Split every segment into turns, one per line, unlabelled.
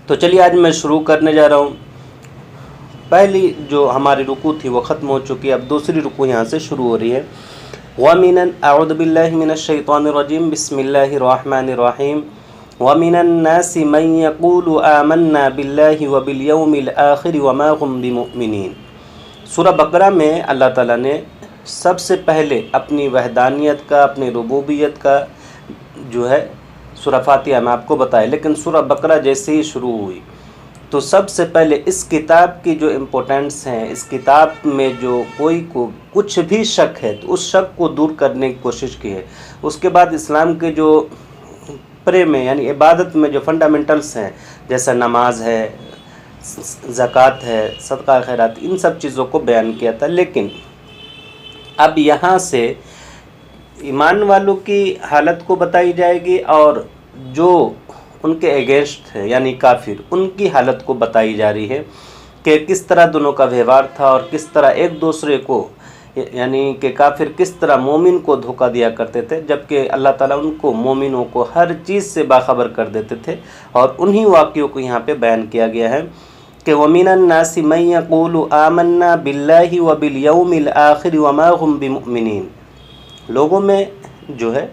تو چلیے آج میں شروع کرنے جا رہا ہوں۔ پہلی جو ہماری رکوع تھی وہ ختم ہو چکی ہے، اب دوسری رکوع یہاں سے شروع ہو رہی ہے۔ اعوذ باللہ من الشیطان الرجیم، بسم اللہ الرحمن الرحیم۔ وَمِنَ النَّاسِ مَن يَقُولُ آمَنَّا بِاللَّهِ وَبِالْيَوْمِ الْآخِرِ وَمَا هُمْ بِمُؤْمِنِينَ۔ سورہ بقرہ میں اللہ تعالیٰ نے سب سے پہلے اپنی وحدانیت کا، اپنی ربوبیت کا جو ہے سورہ فاتحہ میں آپ کو بتایا، لیکن سورہ بقرہ جیسے ہی شروع ہوئی تو سب سے پہلے اس کتاب کی جو امپورٹنس ہیں، اس کتاب میں جو کوئی کو کچھ بھی شک ہے تو اس شک کو دور کرنے کی کوشش کی ہے۔ اس کے بعد اسلام کے جو پرے میں یعنی عبادت میں جو فنڈامنٹلز ہیں، جیسا نماز ہے، زکوٰۃ ہے، صدقہ خیرات، ان سب چیزوں کو بیان کیا تھا۔ لیکن اب یہاں سے ایمان والوں کی حالت کو بتائی جائے گی، اور جو ان کے اگینسٹ ہے یعنی کافر، ان کی حالت کو بتائی جا رہی ہے کہ کس طرح دونوں کا ویوہار تھا، اور کس طرح ایک دوسرے کو یعنی کہ کافر کس طرح مومن کو دھوکہ دیا کرتے تھے، جبکہ اللہ تعالیٰ ان کو مومنوں کو ہر چیز سے باخبر کر دیتے تھے۔ اور انہی واقعوں کو یہاں پہ بیان کیا گیا ہے کہ وَمِنَ النَّاسِ مَن يَقُولُ آمَنَّا بِاللَّهِ وَبِالْيَوْمِ الْآخِرِ وَمَا هُمْ بِمُؤْمِنِينَ۔ لوگوں میں جو ہے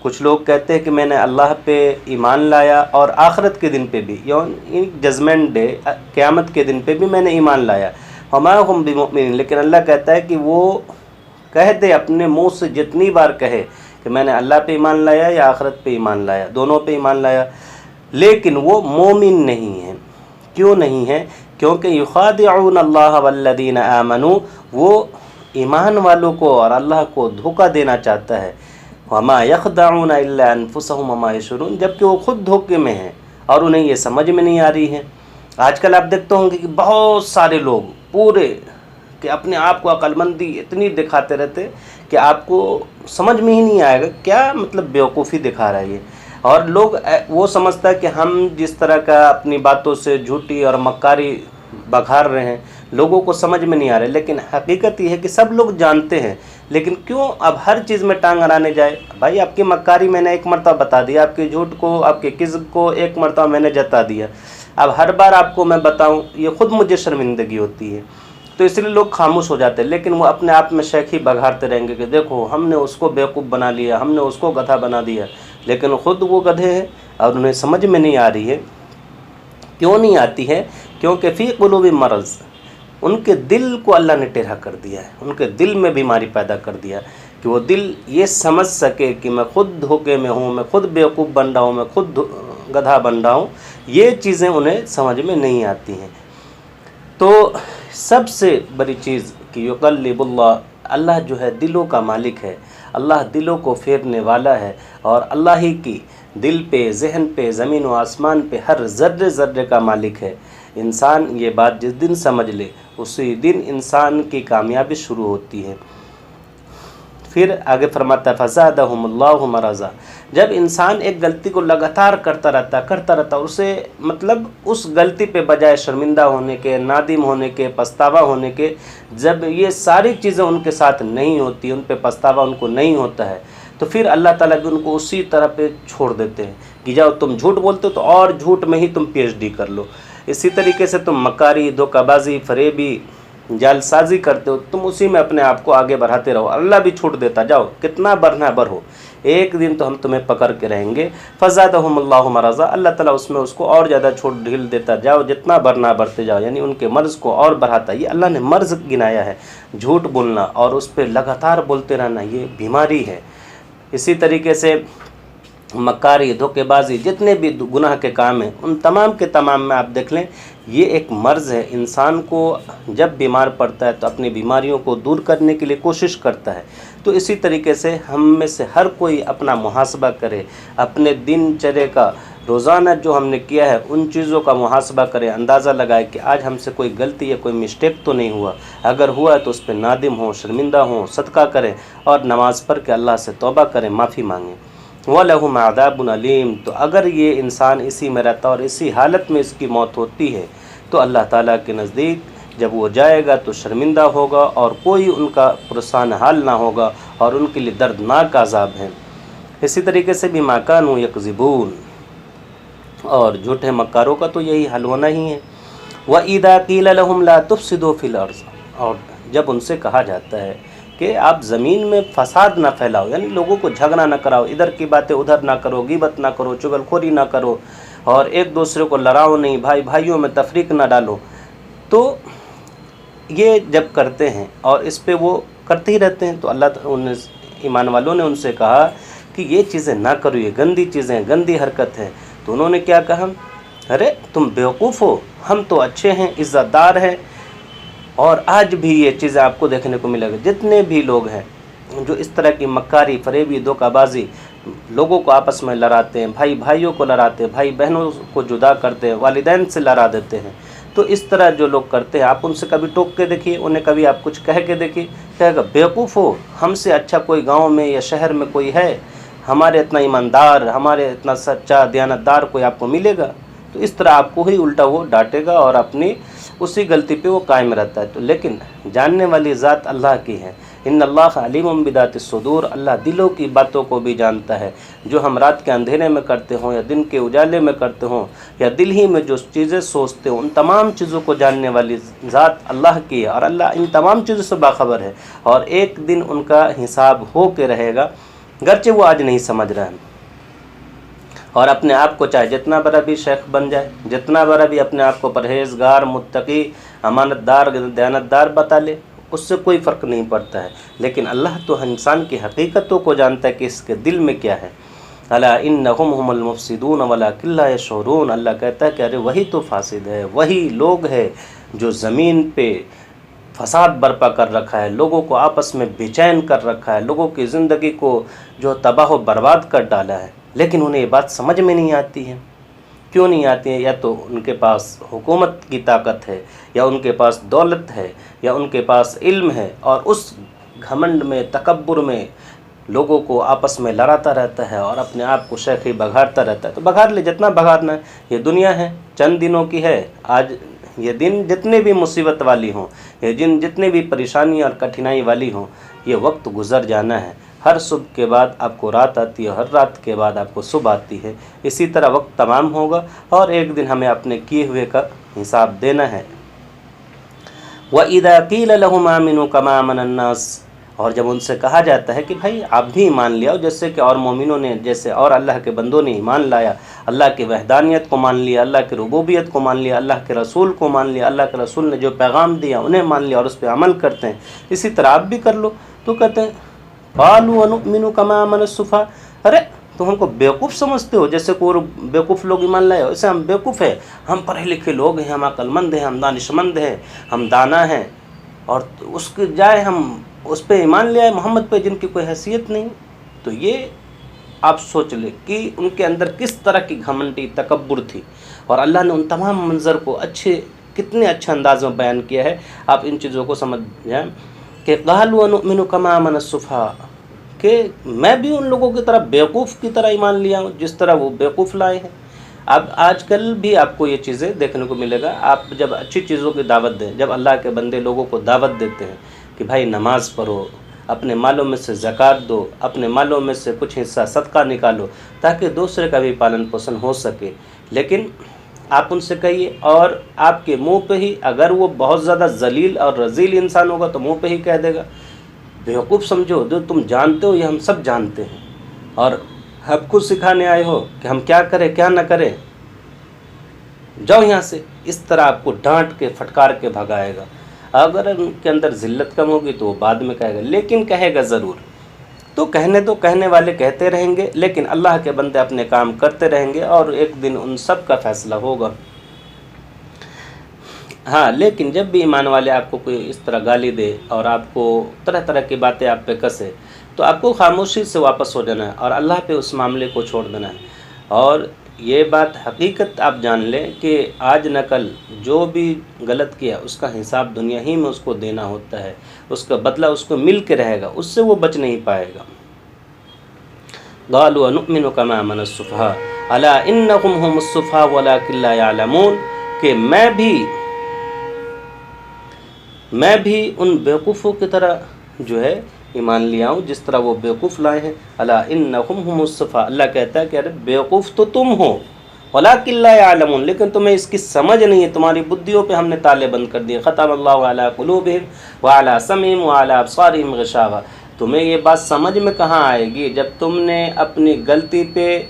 کچھ لوگ کہتے ہیں کہ میں نے اللہ پہ ایمان لایا، اور آخرت کے دن پہ بھی، یعنی ججمنٹ ڈے، قیامت کے دن پہ بھی میں نے ایمان لایا، وَمَا هُمْ بِمُؤْمِنِينَ۔ لیکن اللہ کہتا ہے کہ وہ کہہ دے اپنے منہ سے جتنی بار کہے کہ میں نے اللہ پہ ایمان لایا یا آخرت پہ ایمان لایا، دونوں پہ ایمان لایا، لیکن وہ مومن نہیں ہیں۔ کیوں نہیں ہیں؟ کیونکہ یخادعون اللہ والذین آمنوا، وہ ایمان والوں کو اور اللہ کو دھوکہ دینا چاہتا ہے۔ وما یخدعون الا انفسهم وما یشعرون، جبکہ وہ خود دھوکے میں ہیں اور انہیں یہ سمجھ میں نہیں آ رہی ہے۔ آج کل آپ دیکھتے ہوں گے کہ بہت سارے لوگ پورے کہ اپنے آپ کو عقل مندی اتنی دکھاتے رہتے کہ آپ کو سمجھ میں ہی نہیں آئے گا کیا مطلب بیوقوفی دکھا رہا ہے یہ۔ اور لوگ وہ سمجھتا ہے کہ ہم جس طرح کا اپنی باتوں سے جھوٹی اور مکاری بکھار رہے ہیں، لوگوں کو سمجھ میں نہیں آ رہا ہے، لیکن حقیقت یہ ہے کہ سب لوگ جانتے ہیں، لیکن کیوں اب ہر چیز میں ٹانگ اڑانے جائے؟ بھائی آپ کی مکاری میں نے ایک مرتبہ بتا دیا، آپ کے جھوٹ کو، آپ کے کذب کو ایک مرتبہ میں نے جتا دیا، اب ہر بار آپ کو میں بتاؤں یہ خود مجھے شرمندگی ہوتی ہے۔ تو اس لیے لوگ خاموش ہو جاتے ہیں، لیکن وہ اپنے آپ میں شیخی بگھارتے رہیں گے کہ دیکھو ہم نے اس کو بیوقوف بنا لیا، ہم نے اس کو گدھا بنا دیا، لیکن خود وہ گدھے ہیں اور انہیں سمجھ میں نہیں آ رہی ہے۔ کیوں نہیں آتی ہے؟ کیونکہ فی قلوب مرض، ان کے دل کو اللہ نے ٹیڑھا کر دیا ہے، ان کے دل میں بیماری پیدا کر دیا کہ وہ دل یہ سمجھ سکے کہ میں خود دھوکے میں ہوں، میں خود بیوقوف بن رہا ہوں، میں خود گدھا بن رہا ہوں، یہ چیزیں انہیں سمجھ میں نہیں آتی ہیں۔ تو سب سے بڑی چیز کہ یقلب اللہ، اللہ جو ہے دلوں کا مالک ہے، اللہ دلوں کو پھیرنے والا ہے، اور اللہ ہی کی دل پہ، ذہن پہ، زمین و آسمان پہ ہر ذرے ذرے کا مالک ہے۔ انسان یہ بات جس دن سمجھ لے اسی دن انسان کی کامیابی شروع ہوتی ہے۔ پھر آگے فرماتا ہے فزادہم اللہ مرضا، جب انسان ایک غلطی کو لگاتار کرتا رہتا اسے مطلب اس غلطی پہ بجائے شرمندہ ہونے کے، نادم ہونے کے، پچھتاوا ہونے کے، جب یہ ساری چیزیں ان کے ساتھ نہیں ہوتی، ان پہ پچھتاوا ان کو نہیں ہوتا ہے، تو پھر اللہ تعالیٰ بھی ان کو اسی طرح پہ چھوڑ دیتے ہیں کہ جاؤ تم جھوٹ بولتے ہو تو اور جھوٹ میں ہی تم پی ایچ ڈی کر لو، اسی طریقے سے تم مکاری، دھوکہ بازی، فریبی، جال سازی کرتے ہو، تم اسی میں اپنے آپ کو آگے بڑھاتے رہو، اللہ بھی چھوٹ دیتا، جاؤ کتنا بڑھنا بڑھو، ایک دن تو ہم تمہیں پکڑ کے رہیں گے۔ فزادہم اللہ مرضا، اللہ تعالیٰ اس میں اس کو اور زیادہ چھوٹ ڈھیل دیتا، جاؤ جتنا بڑھنا بڑھتے جاؤ، یعنی ان کے مرض کو اور بڑھاتا۔ یہ اللہ نے مرض گنایا ہے، جھوٹ بولنا اور اس پہ لگاتار بولتے رہنا، یہ بیماری ہے۔ اسی طریقے سے مکاری، دھوکے بازی، جتنے بھی گناہ کے کام ہیں ان تمام کے تمام میں آپ دیکھ لیں یہ ایک مرض ہے۔ انسان کو جب بیمار پڑتا ہے تو اپنی بیماریوں کو دور کرنے کے لیے کوشش کرتا ہے۔ تو اسی طریقے سے ہم میں سے ہر کوئی اپنا محاسبہ کرے، اپنے دن چرے کا، روزانہ جو ہم نے کیا ہے ان چیزوں کا محاسبہ کرے، اندازہ لگائے کہ آج ہم سے کوئی غلطی یا کوئی مسٹیک تو نہیں ہوا، اگر ہوا ہے تو اس پہ نادم ہوں، شرمندہ ہوں، صدقہ کریں اور نماز پڑھ کے اللہ سے توبہ کریں، معافی مانگیں۔ وَلَهُمْ عَذَابٌ عَلِيمٌ، تو اگر یہ انسان اسی میں رہتا اور اسی حالت میں اس کی موت ہوتی ہے تو اللہ تعالیٰ کے نزدیک جب وہ جائے گا تو شرمندہ ہوگا اور کوئی ان کا پرسان حال نہ ہوگا، اور ان کے لیے دردناک عذاب ہے۔ اسی طریقے سے بھی مَا كَانُوا يَكْذِبُونَ، اور جھوٹے مکاروں کا تو یہی حل ہونا ہی ہے۔ وَإِذَا قِيلَ لَهُمْ لَا تُفْسِدُوا فِي الْأَرْضِ، اور جب ان سے کہا جاتا ہے کہ آپ زمین میں فساد نہ پھیلاؤ، یعنی لوگوں کو جھگڑا نہ کراؤ، ادھر کی باتیں ادھر نہ کرو، غیبت نہ کرو، چغل خوری نہ کرو، اور ایک دوسرے کو لڑاؤ نہیں، بھائیوں میں تفریق نہ ڈالو، تو یہ جب کرتے ہیں اور اس پہ وہ کرتے ہی رہتے ہیں، تو اللہ ایمان والوں نے ان سے کہا کہ یہ چیزیں نہ کرو، یہ گندی چیزیں، گندی حرکت ہے۔ تو انہوں نے کیا کہا؟ ارے تم بیوقوف ہو، ہم تو اچھے ہیں، عزت دار ہیں۔ اور آج بھی یہ چیزیں آپ کو دیکھنے کو ملے گا، جتنے بھی لوگ ہیں جو اس طرح کی مکاری، فریبی، دھوکہ بازی، لوگوں کو آپس میں لڑاتے ہیں، بھائیوں کو لڑاتے ہیں، بھائی بہنوں کو جدا کرتے ہیں، والدین سے لڑا دیتے ہیں، تو اس طرح جو لوگ کرتے ہیں آپ ان سے کبھی ٹوک کے دیکھیے، انہیں کبھی آپ کچھ کہہ کے دیکھیے، کہے گا بیوقوف ہو، ہم سے اچھا کوئی گاؤں میں یا شہر میں کوئی ہے؟ ہمارے اتنا ایماندار، ہمارے اتنا سچا دیانتدار کوئی آپ کو ملے گا؟ تو اس طرح آپ کو ہی الٹا وہ ڈانٹے گا اور اپنی اسی غلطی پہ وہ قائم رہتا ہے۔ تو لیکن جاننے والی ذات اللہ کی ہے، ان اللہ علیم بذات الصدور، اللہ دلوں کی باتوں کو بھی جانتا ہے، جو ہم رات کے اندھیرے میں کرتے ہوں یا دن کے اجالے میں کرتے ہوں یا دل ہی میں جو چیزیں سوچتے ہوں، ان تمام چیزوں کو جاننے والی ذات اللہ کی ہے، اور اللہ ان تمام چیزوں سے باخبر ہے، اور ایک دن ان کا حساب ہو کے رہے گا، گرچہ وہ آج نہیں سمجھ رہے ہیں۔ اور اپنے آپ کو چاہے جتنا بڑا بھی شیخ بن جائے، جتنا بڑا بھی اپنے آپ کو پرہیزگار، متقی، امانت دار، دیانتدار بتا لے، اس سے کوئی فرق نہیں پڑتا ہے، لیکن اللہ تو انسان کی حقیقتوں کو جانتا ہے کہ اس کے دل میں کیا ہے۔ الا انہم هم المفسدون ولکن لا یشعرون، اللہ کہتا ہے کہ ارے وہی تو فاسد ہے، وہی لوگ ہے جو زمین پہ فساد برپا کر رکھا ہے، لوگوں کو آپس میں بے چین کر رکھا ہے، لوگوں کی زندگی کو جو تباہ و برباد کر ڈالا ہے، لیکن انہیں یہ بات سمجھ میں نہیں آتی ہے۔ کیوں نہیں آتی ہے؟ یا تو ان کے پاس حکومت کی طاقت ہے، یا ان کے پاس دولت ہے، یا ان کے پاس علم ہے، اور اس گھمنڈ میں، تکبر میں لوگوں کو آپس میں لڑاتا رہتا ہے اور اپنے آپ کو شیخی بگھارتا رہتا ہے۔ تو بگھار لے، جتنا بگھارنا ہے، یہ دنیا ہے، چند دنوں کی ہے۔ آج یہ دن جتنے بھی مصیبت والی ہوں، یہ جتنے بھی پریشانی اور کٹھنائی والی ہوں، یہ وقت گزر جانا ہے۔ ہر صبح کے بعد آپ کو رات آتی ہے، ہر رات کے بعد آپ کو صبح آتی ہے، اسی طرح وقت تمام ہوگا، اور ایک دن ہمیں اپنے کیے ہوئے کا حساب دینا ہے۔ وَإِذَا قِيلَ لَهُمْ آمِنُوا كَمَا آمَنَ النَّاسُ، اور جب ان سے کہا جاتا ہے کہ بھائی آپ بھی ایمان لے آؤ، جیسے کہ اور مومنوں نے، جیسے اور اللہ کے بندوں نے ایمان لایا، اللہ کی وحدانیت کو مان لیا، اللہ کی ربوبیت کو مان لیا، اللہ کے رسول کو مان لیا، اللہ کے رسول نے جو پیغام دیا انہیں مان لیا اور اس پہ عمل کرتے ہیں، اسی طرح آپ بھی کر لو۔ تو کہتے ہیں قالوا ونؤمن كما آمن السفهاء، ارے تم ہم کو بیوقوف سمجھتے ہو؟ جیسے کوئی بیوقوف لوگ ایمان لائے، اسے ہم بیوقوف ہیں، ہم پڑھے لکھے لوگ ہیں، ہم عقل مند ہیں، ہم دانش مند ہیں، ہم دانا ہیں، اور اس کے جائے ہم اس پہ ایمان لے آئے، محمد پہ، جن کی کوئی حیثیت نہیں۔ تو یہ آپ سوچ لیں کہ ان کے اندر کس طرح کی گھمنڈی، تکبر تھی، اور اللہ نے ان تمام منظر کو کتنے اچھے انداز میں بیان کیا ہے۔ آپ ان چیزوں کو سمجھ جائیں کہ قالوا ونؤمن كما آمن السفهاء، کہ میں بھی ان لوگوں کی طرح بیوقوف کی طرح ایمان لیا ہوں جس طرح وہ بیوقوف لائے ہیں۔ اب آج کل بھی آپ کو یہ چیزیں دیکھنے کو ملے گا، آپ جب اچھی چیزوں کی دعوت دیں، جب اللہ کے بندے لوگوں کو دعوت دیتے ہیں کہ بھائی نماز پڑھو، اپنے مالوں میں سے زکوٰۃ دو، اپنے مالوں میں سے کچھ حصہ صدقہ نکالو، تاکہ دوسرے کا بھی پالن پوشن ہو سکے، لیکن آپ ان سے کہیے، اور آپ کے منہ پہ ہی، اگر وہ بہت زیادہ ذلیل اور رذیل انسان ہوگا تو منہ پہ ہی کہہ دے گا بیوقوف سمجھو، جو تم جانتے ہو یہ ہم سب جانتے ہیں، اور ہم کو سکھانے آئے ہو کہ ہم کیا کریں کیا نہ کریں، جاؤ یہاں سے۔ اس طرح آپ کو ڈانٹ کے پھٹکار کے بھگائے گا۔ اگر ان کے اندر ذلت کم ہوگی تو وہ بعد میں کہے گا، لیکن کہے گا ضرور۔ تو کہنے دو، کہنے والے کہتے رہیں گے، لیکن اللہ کے بندے اپنے کام کرتے رہیں گے، اور ایک دن ان سب کا فیصلہ ہوگا۔ ہاں، لیکن جب بھی ایمان والے آپ کو کوئی اس طرح گالی دے اور آپ کو طرح طرح کی باتیں آپ پہ کسے، تو آپ کو خاموشی سے واپس ہو جانا ہے اور اللہ پہ اس معاملے کو چھوڑ دینا ہے۔ اور یہ بات حقیقت آپ جان لیں کہ آج نہ کل جو بھی غلط کیا اس کا حساب دنیا ہی میں اس کو دینا ہوتا ہے، اس کا بدلہ اس کو مل کے رہے گا، اس سے وہ بچ نہیں پائے گا۔ قالوا ونؤمن كما آمن السفهاء الا انهم هم السفهاء ولكن لا يعلمون، کہ میں بھی ان بیوقوفوں کی طرح جو ہے ایمان لیا ہوں جس طرح وہ بیوقوف لائے ہیں۔ الا انہم هم السفہاء، اللہ کہتا ہے کہ ارے بیوقوف تو تم ہو، وَلَٰكِن لَّا يَعْلَمُونَ، لیکن تمہیں اس کی سمجھ نہیں ہے، تمہاری بدھیوں پہ ہم نے تالے بند کر دیے. ختم اللہ علی قلوبہم وعلی سمعہم وعلی ابصارہم غشاوہ. تمہیں یہ بات سمجھ میں کہاں آئے گی جب تم نے اپنی غلطی پہ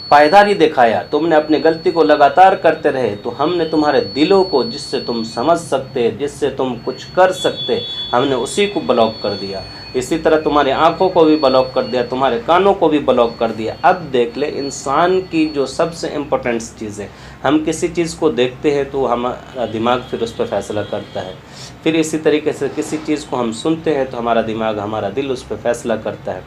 پائیداری دکھایا، تم نے اپنی غلطی کو لگاتار کرتے رہے، تو ہم نے تمہارے دلوں کو جس سے تم سمجھ سکتے، جس سے تم کچھ کر سکتے، ہم نے اسی کو بلاک کر دیا. اسی طرح تمہاری آنکھوں کو بھی بلاک کر دیا، تمہارے کانوں کو بھی بلاک کر دیا. اب دیکھ لے انسان کی جو سب سے امپورٹنٹ چیز ہے، ہم کسی چیز کو دیکھتے ہیں تو ہمارا دماغ پھر اس پہ فیصلہ کرتا ہے، پھر اسی طریقے سے کسی چیز کو ہم سنتے ہیں تو ہمارا دماغ، ہمارا دل اس پہ فیصلہ کرتا ہے.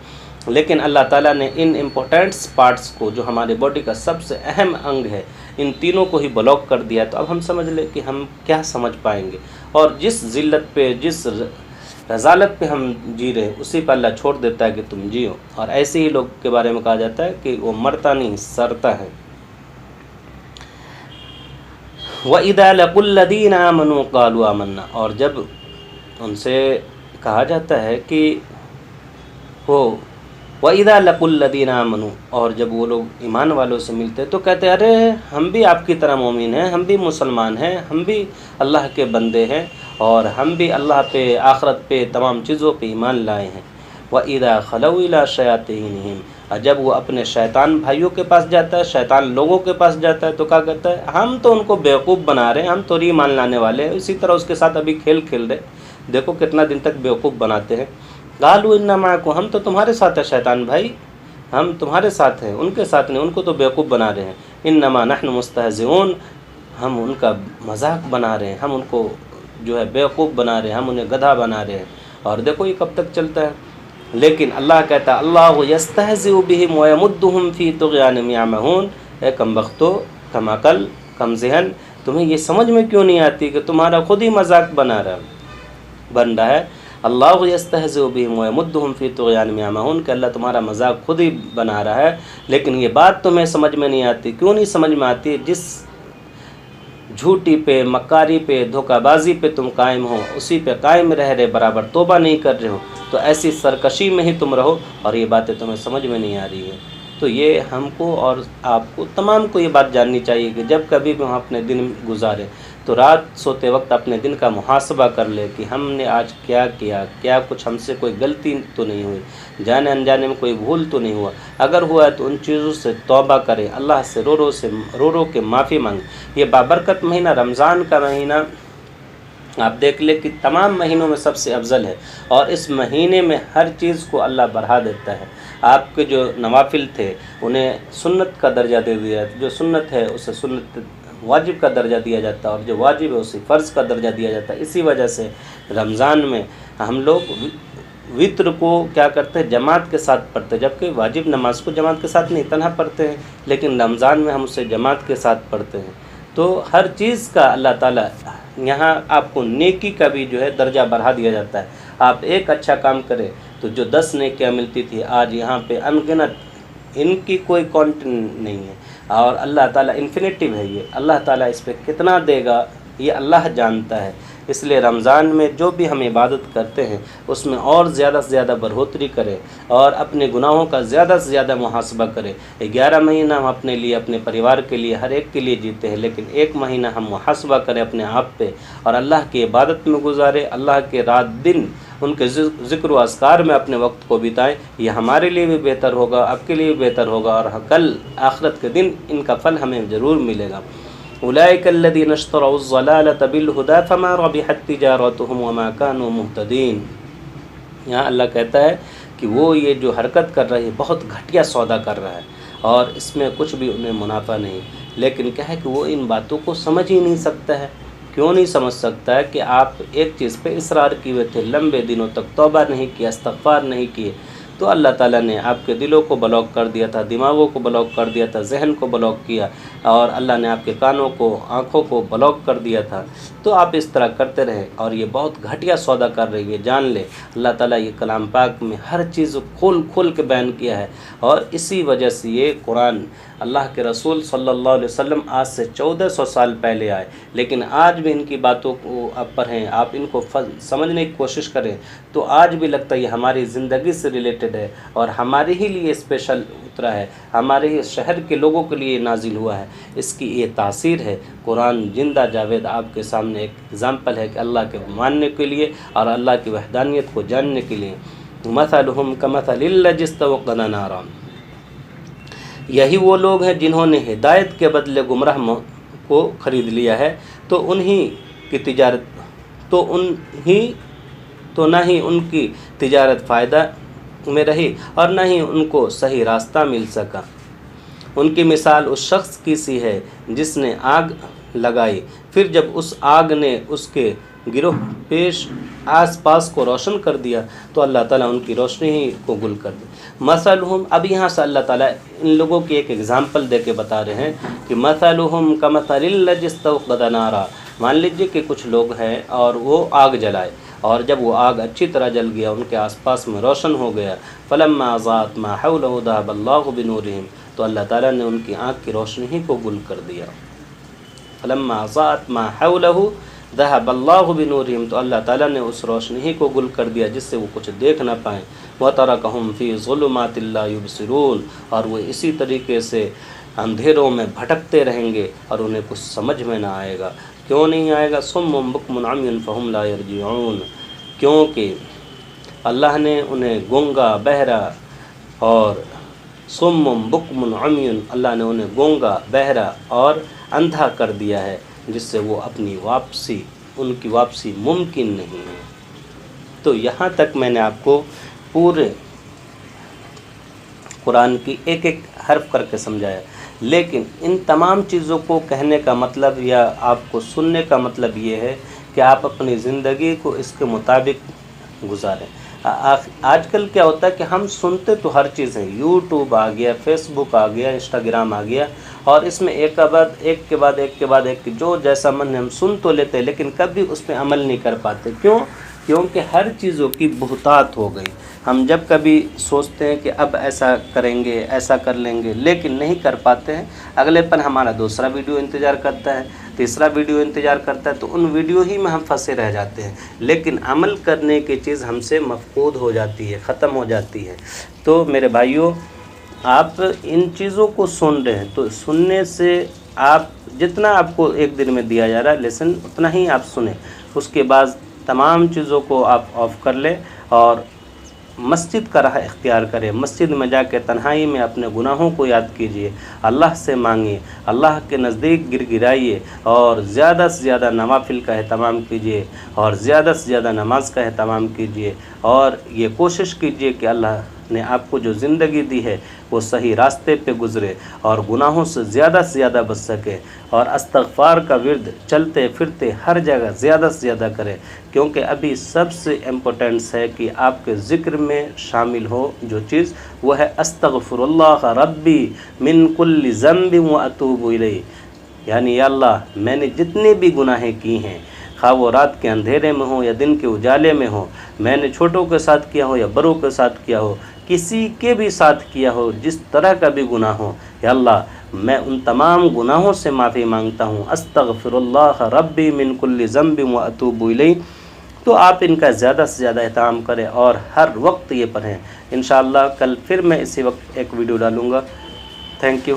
لیکن اللہ تعالیٰ نے ان امپورٹنٹس پارٹس کو، جو ہماری باڈی کا سب سے اہم انگ ہے، ان تینوں کو ہی بلاک کر دیا. تو اب ہم سمجھ لیں کہ ہم کیا سمجھ پائیں گے. اور جس ذلت پہ، جس رذالت پہ ہم جی رہے، اسی پہ اللہ چھوڑ دیتا ہے کہ تم جیو. اور ایسے ہی لوگ کے بارے میں کہا جاتا ہے کہ وہ مرتا نہیں، سرتا ہے. وَإِذَا لَقُوا الَّذِينَ آمَنُوا قَالُوا آمَنَّا، اور جب ان سے کہا جاتا ہے کہ وہ وَإِذَا لَقُوا الَّذِينَ آمَنُوا، اور جب وہ لوگ ایمان والوں سے ملتے تو کہتے ہیں ارے ہم بھی آپ کی طرح مومن ہیں، ہم بھی مسلمان ہیں، ہم بھی اللہ کے بندے ہیں، اور ہم بھی اللہ پہ، آخرت پہ، تمام چیزوں پہ ایمان لائے ہیں. وَإِذَا خَلَوْا إِلَىٰ شَيَاطِينِهِمْ، اور جب وہ اپنے شیطان بھائیوں کے پاس جاتا ہے، شیطان لوگوں کے پاس جاتا ہے تو کیا کہتا ہے، ہم تو ان کو بیوقوف بنا رہے ہیں، ہم تو ایمان لانے والے ہیں. اسی طرح اس کے ساتھ ابھی کھیل کھیل رہے، دیکھو کتنا دن تک بیوقوف بناتے ہیں. قالوا انا معکم، ہم تو تمہارے ساتھ ہیں شیطان بھائی، ہم تمہارے ساتھ ہیں، ان کے ساتھ نہیں، ان کو تو بیوقوف بنا رہے ہیں. انما نحن مستہزئون، ہم ان کا مذاق بنا رہے ہیں، ہم ان کو جو ہے بیوقوف بنا رہے ہیں، ہم انہیں گدھا بنا رہے ہیں. اور دیکھو یہ کب تک چلتا ہے. لیکن اللہ کہتا ہے اللہ یستہزئ بہم ویمدہم فی طغیانہم یعمہون. اے کم بختو، کم عقل، کم ذہن، تمہیں یہ سمجھ میں کیوں نہیں آتی کہ تمہارا خود ہی مذاق بن رہا ہے. اللہ یستہزئ بہم ویمدہم فی طغیانہم یعمہون، کہ اللہ تمہارا مذاق خود ہی بنا رہا ہے. لیکن یہ بات تمہیں سمجھ میں نہیں آتی. کیوں نہیں سمجھ میں آتی؟ جس جھوٹی پہ، مکاری پہ، دھوکہ بازی پہ تم قائم ہو، اسی پہ قائم رہ رہے، برابر توبہ نہیں کر رہے ہو، تو ایسی سرکشی میں ہی تم رہو اور یہ باتیں تمہیں سمجھ میں نہیں آ رہی ہے. تو یہ ہم کو اور آپ کو تمام کو یہ بات جاننی چاہیے کہ جب کبھی بھی ہم اپنے دن گزاریں تو رات سوتے وقت اپنے دن کا محاسبہ کر لے کہ ہم نے آج کیا کیا، کیا کچھ ہم سے کوئی غلطی تو نہیں ہوئی، جانے انجانے میں کوئی بھول تو نہیں ہوا. اگر ہوا ہے تو ان چیزوں سے توبہ کرے، اللہ سے رو رو کے معافی مانگے. یہ بابرکت مہینہ رمضان کا مہینہ آپ دیکھ لیں کہ تمام مہینوں میں سب سے افضل ہے، اور اس مہینے میں ہر چیز کو اللہ بڑھا دیتا ہے. آپ کے جو نوافل تھے انہیں سنت کا درجہ دے دیا، جو سنت ہے اسے سنت واجب کا درجہ دیا جاتا ہے، اور جو واجب ہے اسے فرض کا درجہ دیا جاتا ہے. اسی وجہ سے رمضان میں ہم لوگ وطر کو کیا کرتے ہیں، جماعت کے ساتھ پڑھتے ہیں، جبکہ واجب نماز کو جماعت کے ساتھ نہیں تنہا پڑھتے ہیں، لیکن رمضان میں ہم اسے جماعت کے ساتھ پڑھتے ہیں. تو ہر چیز کا اللہ تعالیٰ یہاں آپ کو نیکی کا بھی جو ہے درجہ بڑھا دیا جاتا ہے. آپ ایک اچھا کام کریں تو جو 10 نیکیاں ملتی تھی آج یہاں پہ انگنت، ان کی کوئی کاؤنٹ نہیں ہے. اور اللہ تعالیٰ انفینیٹیو ہے، یہ اللہ تعالیٰ اس پہ کتنا دے گا یہ اللہ جانتا ہے. اس لیے رمضان میں جو بھی ہم عبادت کرتے ہیں اس میں اور زیادہ سے زیادہ بڑھوتری کریں اور اپنے گناہوں کا زیادہ سے زیادہ محاسبہ کریں. 11 مہینہ ہم اپنے لیے، اپنے پریوار کے لیے، ہر ایک کے لیے جیتے ہیں، لیکن ایک مہینہ ہم محاسبہ کریں اپنے آپ پہ اور اللہ کی عبادت میں گزاریں، اللہ کے رات دن ان کے ذکر و اذکار میں اپنے وقت کو بتائیں. یہ ہمارے لیے بھی بہتر ہوگا، آپ کے لیے بھی بہتر ہوگا، اور کل آخرت کے دن ان کا پھل ہمیں ضرور ملے گا. اولئک الذین اشتروا الضلالۃ بالہدی فما ربحت تجارتهم وما كانوا مهتدین. یہاں اللہ کہتا ہے کہ وہ یہ جو حرکت کر رہا ہے بہت گھٹیا سودا کر رہا ہے اور اس میں کچھ بھی انہیں منافع نہیں. لیکن کیا ہے کہ وہ ان باتوں کو سمجھ ہی نہیں سکتا ہے. کیوں نہیں سمجھ سکتا ہے؟ کہ آپ ایک چیز پہ اصرار کیے ہوئے تھے، لمبے دنوں تک توبہ نہیں کیا، استغفار نہیں کیے، تو اللہ تعالیٰ نے آپ کے دلوں کو بلاک کر دیا تھا، دماغوں کو بلاک کر دیا تھا، ذہن کو بلاک کیا، اور اللہ نے آپ کے کانوں کو، آنکھوں کو بلاک کر دیا تھا. تو آپ اس طرح کرتے رہے اور یہ بہت گھٹیا سودا کر رہی ہے. جان لے اللہ تعالیٰ یہ کلام پاک میں ہر چیز کھول کھول کے بیان کیا ہے، اور اسی وجہ سے یہ قرآن اللہ کے رسول صلی اللہ علیہ وسلم آج سے 1400 سال پہلے آئے، لیکن آج بھی ان کی باتوں کو آپ پڑھیں، آپ ان کو سمجھنے کی کوشش کریں تو آج بھی لگتا ہے یہ ہماری زندگی سے ریلیٹڈ ڈیڈیکیٹڈ ہے اور ہمارے ہی لیے اسپیشل اترا ہے، ہمارے ہی شہر کے لوگوں کے لیے نازل ہوا ہے، اس کی یہ تاثیر ہے۔ قرآن زندہ جاوید آپ کے سامنے ایک اگزامپل ہے کہ اللہ کے ماننے کے لیے اور اللہ کی وحدانیت کو جاننے کے لیے۔ مثلہم کمثل الذی استوقد نارا، یہی وہ لوگ ہیں جنہوں نے ہدایت کے بدلے گمراہ کو خرید لیا ہے، تو انہی کی تجارت تو نہ ہی ان کی تجارت فائدہ میں رہی اور نہ ہی ان کو صحیح راستہ مل سکا۔ ان کی مثال اس شخص کی سی ہے جس نے آگ لگائی، پھر جب اس آگ نے اس کے گروہ پیش آس پاس کو روشن کر دیا تو اللہ تعالیٰ ان کی روشنی ہی کو گل کر دی۔ مثلہم، اب یہاں سے اللہ تعالیٰ ان لوگوں کی ایک اگزامپل دے کے بتا رہے ہیں کہ مثلہم کمثل الذی استوقد نارا، مان لیجئے کہ کچھ لوگ ہیں اور وہ آگ جلائے، اور جب وہ آگ اچھی طرح جل گیا، ان کے آس پاس میں روشن ہو گیا، فلما اضاءت ما حولہ ذهب اللہ بنورہم، تو اللہ تعالیٰ نے ان کی آنکھ کی روشنی ہی کو گل کر دیا۔ فلما اضاءت ما حولہ ذهب اللہ بنورہم، تو اللہ تعالیٰ نے اس روشنی ہی کو گل کر دیا جس سے وہ کچھ دیکھ نہ پائیں۔ وَتَرَكَهُمْ فِي ظُلُمَاتٍ لَا يُبْصِرُونَ، اور وہ اسی طریقے سے اندھیروں میں بھٹکتے رہیں گے اور انہیں کچھ سمجھ میں نہ آئے گا۔ کیوں نہیں آئے گا؟ صُمٌّ بُكْمٌ عُمْيٌ فَهُمْ لَا يَرْجِعُونَ، کیونکہ اللہ نے انہیں گونگا، بہرا اور صُمٌّ بُكْمٌ عُمْيٌ، اللہ نے انہیں گونگا، بہرا اور اندھا کر دیا ہے، جس سے وہ ان کی واپسی ممکن نہیں ہے۔ تو یہاں تک میں نے آپ کو پورے قرآن کی ایک ایک حرف کر کے سمجھایا، لیکن ان تمام چیزوں کو کہنے کا مطلب یا آپ کو سننے کا مطلب یہ ہے کہ آپ اپنی زندگی کو اس کے مطابق گزاریں۔ آج کل کیا ہوتا ہے کہ ہم سنتے تو ہر چیز ہیں، یوٹیوب آ گیا، فیس بک آ گیا، انسٹاگرام آ گیا، اور اس میں ایک کے بعد ایک جو جیسا من ہے ہم سن تو لیتے ہیں، لیکن کبھی اس پہ عمل نہیں کر پاتے۔ کیونکہ ہر چیزوں کی بہتات ہو گئی۔ ہم جب کبھی سوچتے ہیں کہ اب ایسا کریں گے، ایسا کر لیں گے، لیکن نہیں کر پاتے ہیں، اگلے پل ہمارا دوسرا ویڈیو انتظار کرتا ہے، تیسرا ویڈیو انتظار کرتا ہے، تو ان ویڈیو ہی میں ہم پھنسے رہ جاتے ہیں، لیکن عمل کرنے کی چیز ہم سے مفقود ہو جاتی ہے، ختم ہو جاتی ہے۔ تو میرے بھائیوں، آپ ان چیزوں کو سن رہے ہیں تو سننے سے آپ جتنا آپ کو ایک دن میں دیا جا رہا ہے لیسن، اتنا ہی آپ سنیں، اس کے بعد تمام چیزوں کو آپ آف کر لیں اور مسجد کا راہ اختیار کریں۔ مسجد میں جا کے تنہائی میں اپنے گناہوں کو یاد کیجئے، اللہ سے مانگیے، اللہ کے نزدیک گر گرائیے، اور زیادہ سے زیادہ نوافل کا اہتمام کیجئے اور زیادہ سے زیادہ نماز کا اہتمام کیجئے، اور یہ کوشش کیجئے کہ اللہ نے آپ کو جو زندگی دی ہے وہ صحیح راستے پہ گزرے اور گناہوں سے زیادہ بچ سکے، اور استغفار کا ورد چلتے پھرتے ہر جگہ زیادہ سے زیادہ کرے، کیونکہ ابھی سب سے امپورٹنس ہے کہ آپ کے ذکر میں شامل ہو جو چیز، وہ ہے استغفر اللہ ربی من کل ذنب واتوب الیہ، یعنی یا اللہ میں نے جتنے بھی گناہیں کی ہیں، خواہ وہ رات کے اندھیرے میں ہو یا دن کے اجالے میں ہو، میں نے چھوٹوں کے ساتھ کیا ہو یا بڑوں کے ساتھ کیا ہو، کسی کے بھی ساتھ کیا ہو، جس طرح کا بھی گناہ ہو، یا اللہ میں ان تمام گناہوں سے معافی مانگتا ہوں، استغفر اللہ ربی من کل ذنب واتوب الیہ۔ تو آپ ان کا زیادہ سے زیادہ اہتمام کریں اور ہر وقت یہ پڑھیں۔ انشاءاللہ کل پھر میں اسی وقت ایک ویڈیو ڈالوں گا۔ Thank you.